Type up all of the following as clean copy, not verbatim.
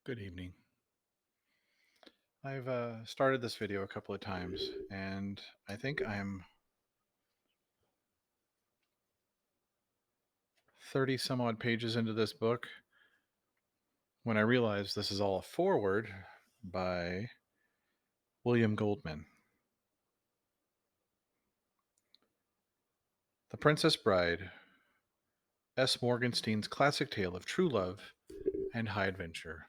Good evening. I've started this video a couple of times, and I think I'm 30 some odd pages into this book when I realize this is all a foreword by William Goldman. The Princess Bride, S. Morgenstern's classic tale of true love and high adventure.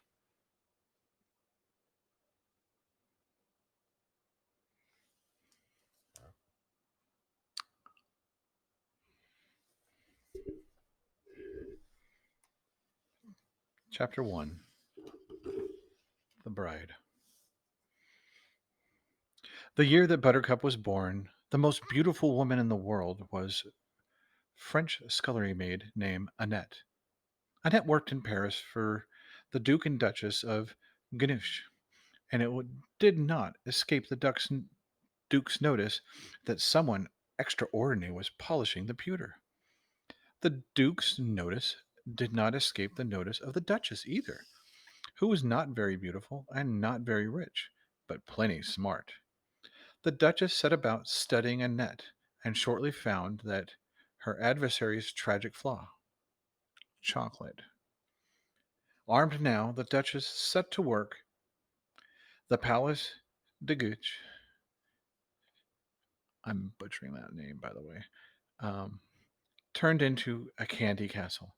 Chapter 1. The Bride. The year that Buttercup was born, the most beautiful woman in the world was French scullery maid named Annette. Annette worked in Paris for the Duke and Duchess of Ganuche, and did not escape the Duke's notice that someone extraordinary was polishing the pewter. The Duke's notice did not escape the notice of the Duchess either, who was not very beautiful and not very rich, but plenty smart. The Duchess set about studying Annette, and shortly found that her adversary's tragic flaw, chocolate. Armed now, the Duchess set to work. The Palace de Guiche, I'm butchering that name, by the way, um, turned into a candy castle.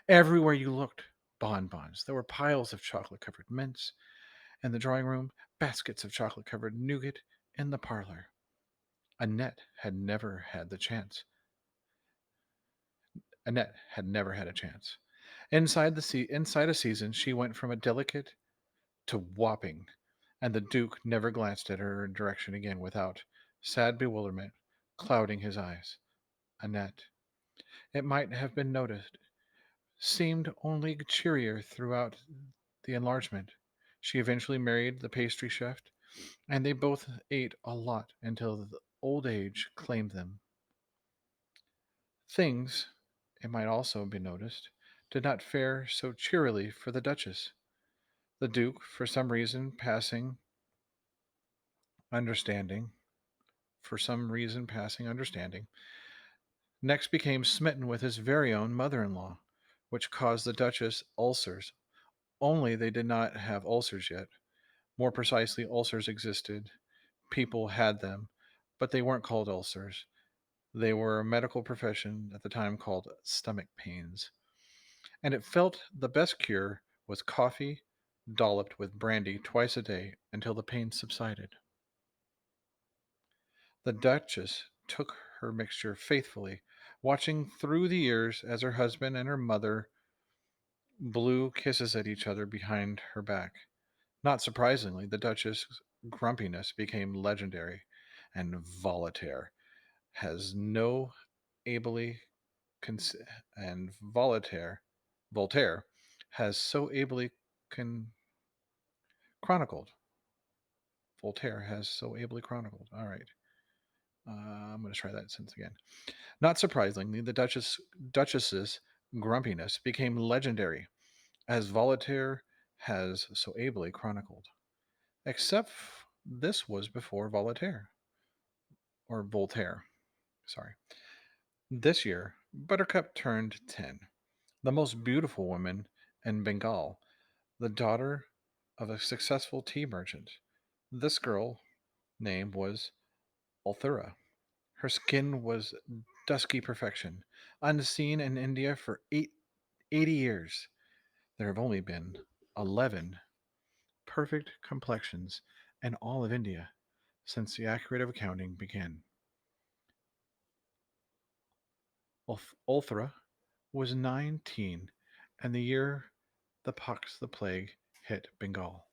Everywhere you looked, bonbons. There were piles of chocolate covered mints in the drawing room, baskets of chocolate covered nougat in the parlor. Annette had never had the chance. Annette had never had a chance. Inside a season, she went from a delicate to whopping, and the Duke never glanced at her direction again without sad bewilderment clouding his eyes. Annette, it might have been noticed, seemed only cheerier throughout the enlargement. She eventually married the pastry chef, and they both ate a lot until the old age claimed them. Things, it might also be noticed, did not fare so cheerily for the Duchess. The Duke, understanding, for some reason passing understanding, next became smitten with his very own mother in law, which caused the Duchess ulcers. Only they did not have ulcers yet. More precisely, ulcers existed. People had them, but they weren't called ulcers. They were a medical profession at the time called stomach pains. And it felt the best cure was coffee dolloped with brandy twice a day until the pain subsided. The Duchess took her mixture faithfully, watching through the years as her husband and her mother blew kisses at each other behind her back. Not surprisingly, the Duchess's grumpiness became legendary, and has no ably cons- and Voltaire has so ably con- chronicled. Voltaire has so ably chronicled. All right, I'm going to try that sentence again. Not surprisingly, the Duchess's grumpiness became legendary, as Voltaire has so ably chronicled. Except this was before Voltaire. Sorry. This year, Buttercup turned 10, the most beautiful woman in Bengal, the daughter of a successful tea merchant. This girl name was Althura. Her skin was dusky perfection, unseen in India for 80 years. There have only been 11 perfect complexions in all of India since the accurate accounting began. Ulthra was 19, and the year the plague, hit Bengal.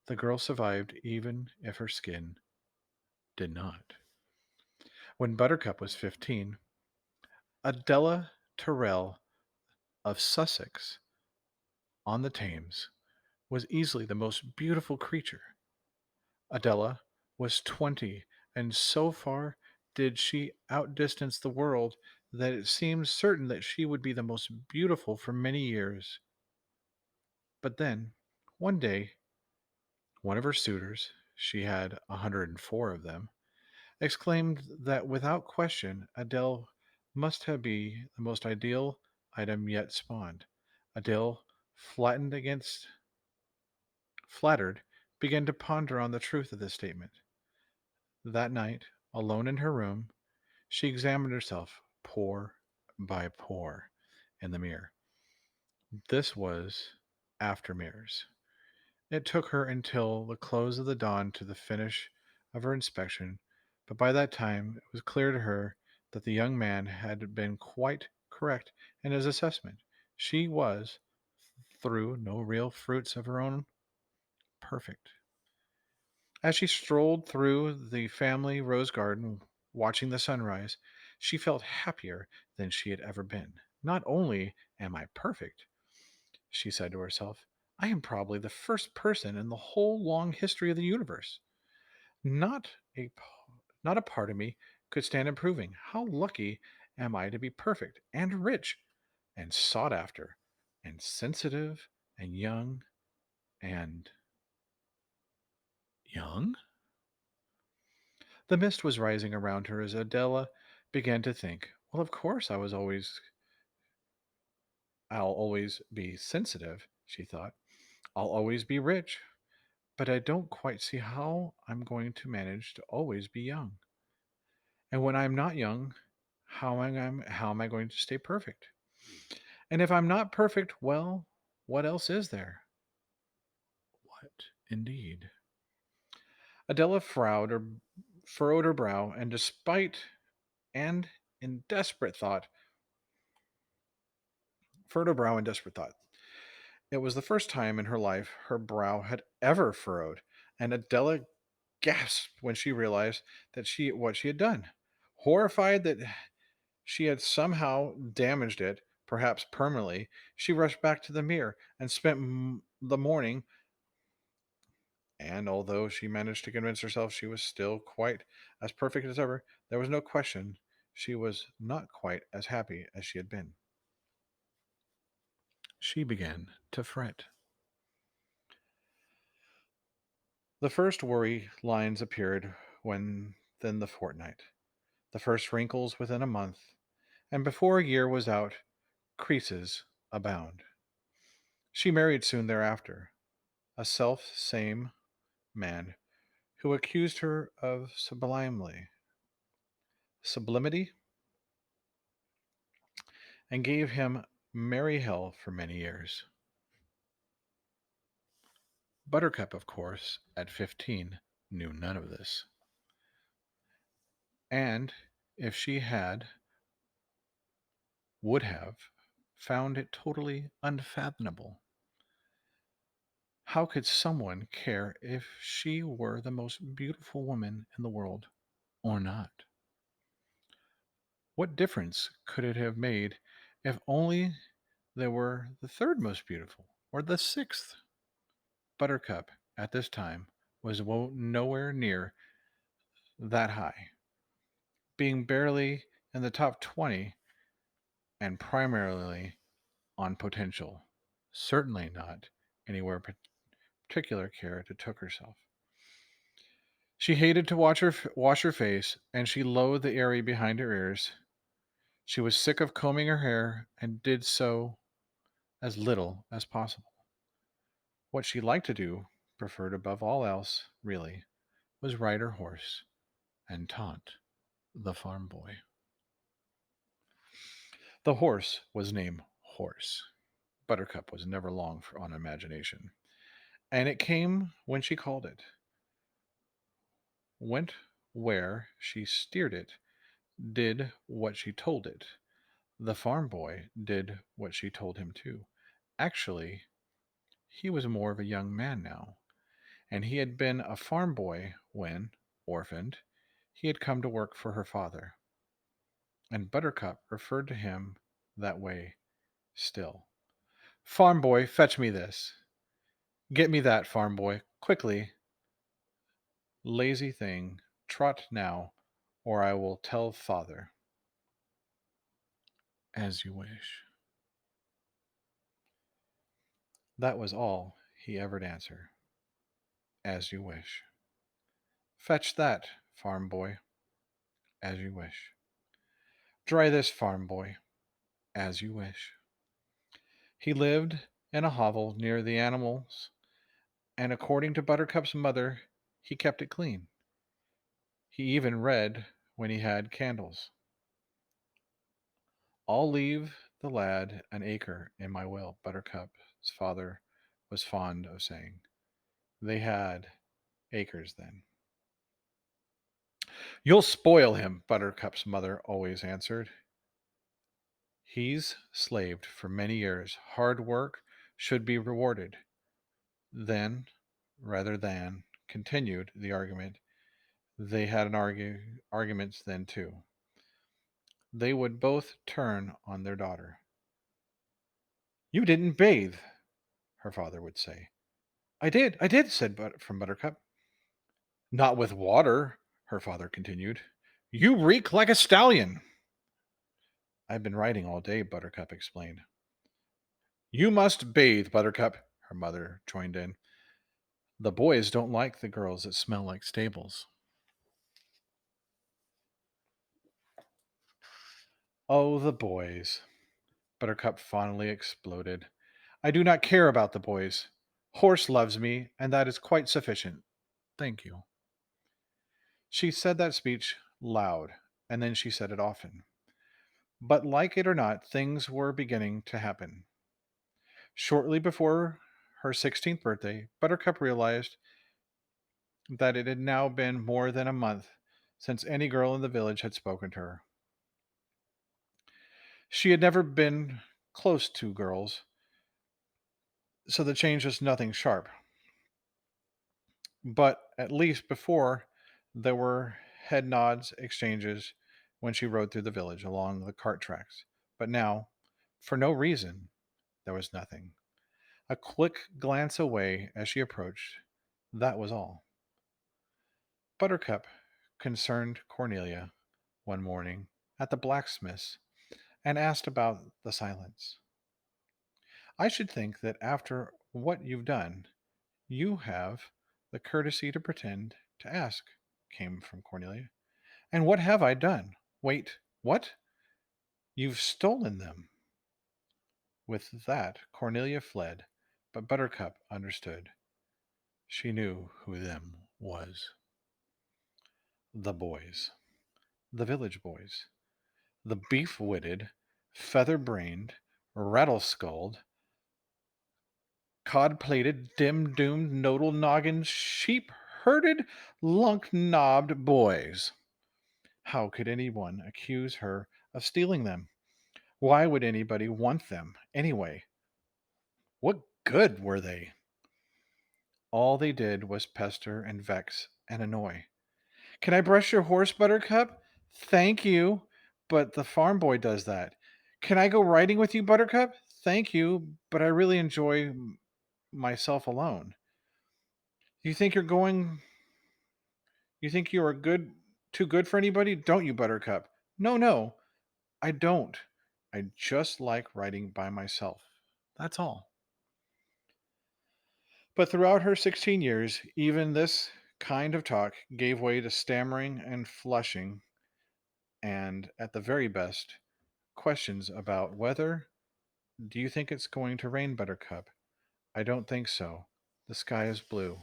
The girl survived even if her skin did not. When Buttercup was 15, Adela Tyrrell of Sussex on the Thames was easily the most beautiful creature. Adela was 20, and so far did she outdistance the world that it seemed certain that she would be the most beautiful for many years. But then, One day, one of her suitors, she had 104 of them, exclaimed that without question Adele must have been the most ideal item yet spawned. Adele, flattened against flattered, began to ponder on the truth of this statement. That night, alone in her room, she examined herself pore by pore in the mirror. This was after mirrors. It took her until the close of the dawn to the finish of her inspection, but by that time it was clear to her that the young man had been quite correct in his assessment. She was, through no real fruits of her own, perfect. As she strolled through the family rose garden, watching the sunrise, she felt happier than she had ever been. Not only am I perfect, she said to herself, I am probably the first person in the whole long history of the universe. Not a not a part of me could stand improving. How lucky am I to be perfect and rich and sought after and sensitive and and young? The mist was rising around her as Adela began to think, well, of course I'll always be sensitive, she thought. I'll always be rich, but I don't quite see how I'm going to manage to always be young. And when I'm not young, how am I going to stay perfect? And if I'm not perfect, well, what else is there? What indeed? Adela furrowed her brow, and and in desperate thought, furrowed her brow in desperate thought. It was the first time in her life her brow had ever furrowed, and Adela gasped when she realized what she had done. Horrified that she had somehow damaged it, perhaps permanently, she rushed back to the mirror and spent the morning. And although she managed to convince herself she was still quite as perfect as ever, there was no question she was not quite as happy as she had been. She began to fret. The first worry lines appeared within the fortnight, the first wrinkles within a month, and before a year was out, creases abound. She married soon thereafter, a self same man who accused her of sublimity, and gave him merry hell for many years. Buttercup, of course, at 15, knew none of this. And if she had, would have, found it totally unfathomable. How could someone care if she were the most beautiful woman in the world or not? What difference could it have made if only they were the third most beautiful or the sixth? Buttercup at this time was nowhere near that high, being barely in the top 20 and primarily on potential. Certainly not anywhere particular care to took herself. She hated to wash her face, and she loathed the area behind her ears. She was sick of combing her hair and did so as little as possible. What she liked to do, preferred above all else, really, was ride her horse and taunt the farm boy. The horse was named Horse. Buttercup was never long on imagination, and it came when she called it, went where she steered it, did what she told it. The farm boy did what she told him to. Actually, he was more of a young man now, and he had been a farm boy when, orphaned, he had come to work for her father. And Buttercup referred to him that way still. Farm boy, fetch me this. Get me that, farm boy, quickly. Lazy thing, trot now, or I will tell father. As you wish. That was all he ever answer. As you wish. Fetch that, farm boy. As you wish. Dry this, farm boy. As you wish. He lived in a hovel near the animals, and according to Buttercup's mother, he kept it clean. He even read when he had candles. I'll leave the lad an acre in my will, Buttercup's father was fond of saying. They had acres then. You'll spoil him, Buttercup's mother always answered. He's slaved for many years. Hard work should be rewarded. Then, rather than, continued the argument. They had arguments then too. They would both turn on their daughter. You didn't bathe, her father would say. I did, said from Buttercup. Not with water, her father continued. You reek like a stallion. I've been riding all day, Buttercup explained. You must bathe, Buttercup, her mother joined in. The boys don't like the girls that smell like stables. Oh, the boys, Buttercup fondly exploded. I do not care about the boys. Horse loves me, and that is quite sufficient. Thank you. She said that speech loud, and then she said it often. But like it or not, things were beginning to happen. Shortly before her 16th birthday, Buttercup realized that it had now been more than a month since any girl in the village had spoken to her. She had never been close to girls, so the change was nothing sharp. But at least before, there were head nods exchanges when she rode through the village along the cart tracks. But now, for no reason, there was nothing. A quick glance away as she approached, that was all. Buttercup concerned Cornelia one morning at the blacksmith's and asked about the silence. I should think that after what you've done, you have the courtesy to pretend to ask, came from Cornelia. And what have I done? Wait, what? You've stolen them. With that, Cornelia fled, but Buttercup understood. She knew who them was. The boys. The village boys. The beef-witted, feather-brained, rattle-skulled, cod-plated, dim-doomed, nodal-noggin, sheep-herded, lunk-knobbed boys. How could anyone accuse her of stealing them? Why would anybody want them, anyway? What good were they? All they did was pester and vex and annoy. Can I brush your horse, Buttercup? Thank you, but the farm boy does that. Can I go riding with you, Buttercup? Thank you, but I really enjoy myself alone. You think you're going You think you are good too good for anybody, don't you, Buttercup? No, no, I don't. I just like riding by myself. That's all. But throughout her 16 years, even this kind of talk gave way to stammering and flushing, and at the very best, questions about whether do you think it's going to rain, Buttercup? I don't think so. The sky is blue.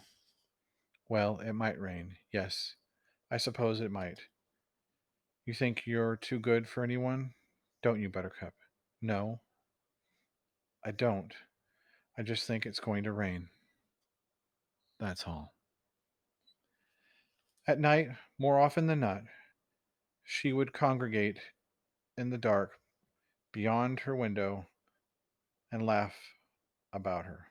Well, it might rain. Yes, I suppose it might. You think you're too good for anyone? Don't you, Buttercup? No, I don't. I just think it's going to rain. That's all. At night, more often than not, she would congregate in the dark beyond her window and laugh about her.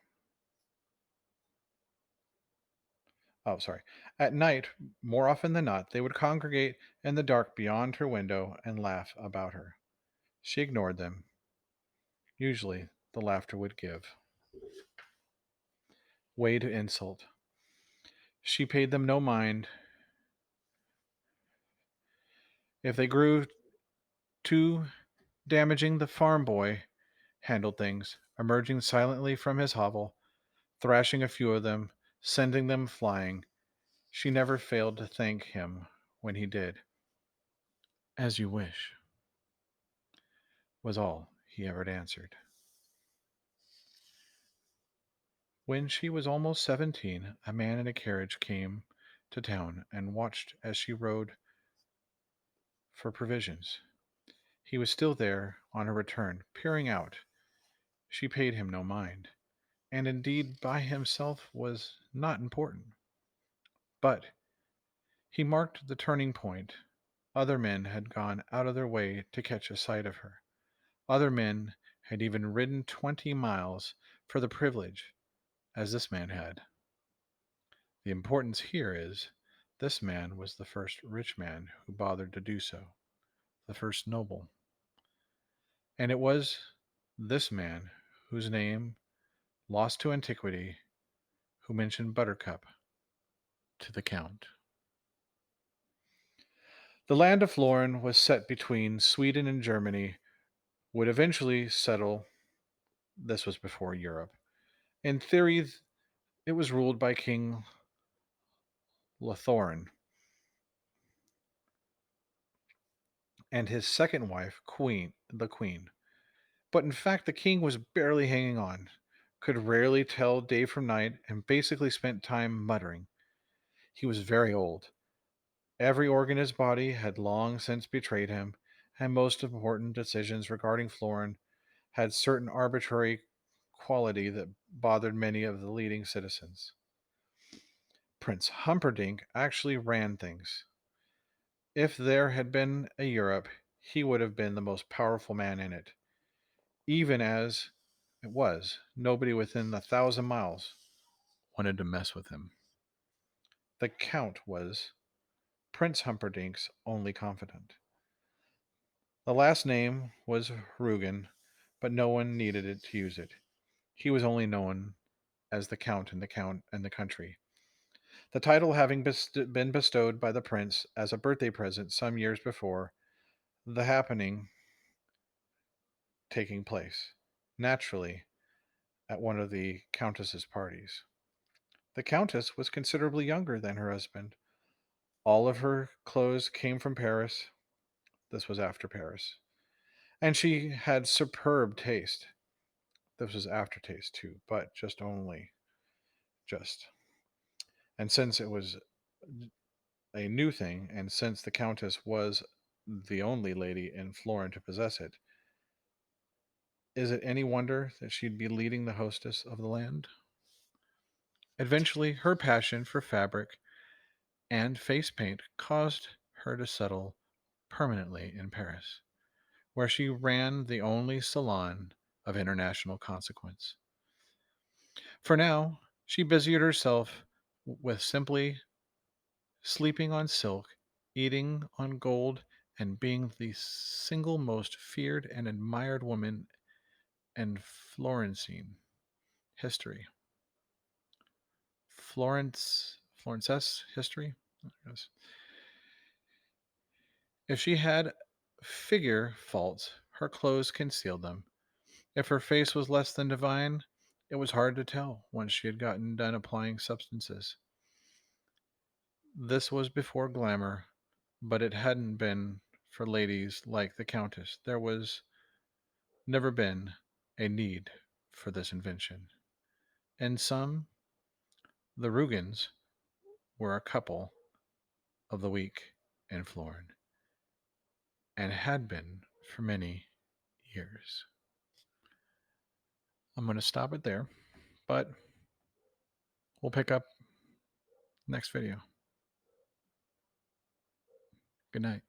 Oh, sorry. At night, more often than not, they would congregate in the dark beyond her window and laugh about her. She ignored them. Usually, the laughter would give way to insult. She paid them no mind. If they grew too damaging, the farm boy handled things, emerging silently from his hovel, thrashing a few of them, sending them flying. She never failed to thank him when he did. As you wish, was all he ever answered. When she was almost 17, a man in a carriage came to town and watched as she rode for provisions. He was still there on her return, peering out. She paid him no mind, and indeed by himself was not important. But he marked the turning point. Other men had gone out of their way to catch a sight of her. Other men had even ridden 20 miles for the privilege, as this man had. The importance here is this man was the first rich man who bothered to do so, the first noble. And it was this man whose name, lost to antiquity, who mentioned Buttercup to the Count. The land of Florin was set between Sweden and Germany, would eventually settle. This was before Europe. In theory, it was ruled by King Lothorin and his second wife, the Queen. But in fact, the king was barely hanging on, could rarely tell day from night, and basically spent time muttering. He was very old. Every organ in his body had long since betrayed him, and most important decisions regarding Florin had certain arbitrary quality that bothered many of the leading citizens. Prince Humperdinck actually ran things. If there had been a Europe, he would have been the most powerful man in it. Even as it was, nobody within 1,000 miles wanted to mess with him. The Count was Prince Humperdinck's only confidant. The last name was Rugen, but no one needed it to use it. He was only known as the Count in the country. The title having been bestowed by the prince as a birthday present some years before, the happening taking place, naturally, at one of the Countess's parties. The Countess was considerably younger than her husband. All of her clothes came from Paris. This was after Paris. And she had superb taste. This was aftertaste too, but just. And since it was a new thing, and since the Countess was the only lady in Florin to possess it, is it any wonder that she'd be leading the hostess of the land? Eventually, her passion for fabric and face paint caused her to settle permanently in Paris, where she ran the only salon of international consequence. For now, she busied herself with simply sleeping on silk, eating on gold, and being the single most feared and admired woman in Florentine history. Florence's history? Yes. If she had figure faults, her clothes concealed them. If her face was less than divine, it was hard to tell once she had gotten done applying substances. This was before glamour, but it hadn't been for ladies like the Countess. There was never been a need for this invention. And some, the Rugens, were a couple of the week in Florin, and had been for many years. I'm going to stop it there, but we'll pick up next video. Good night.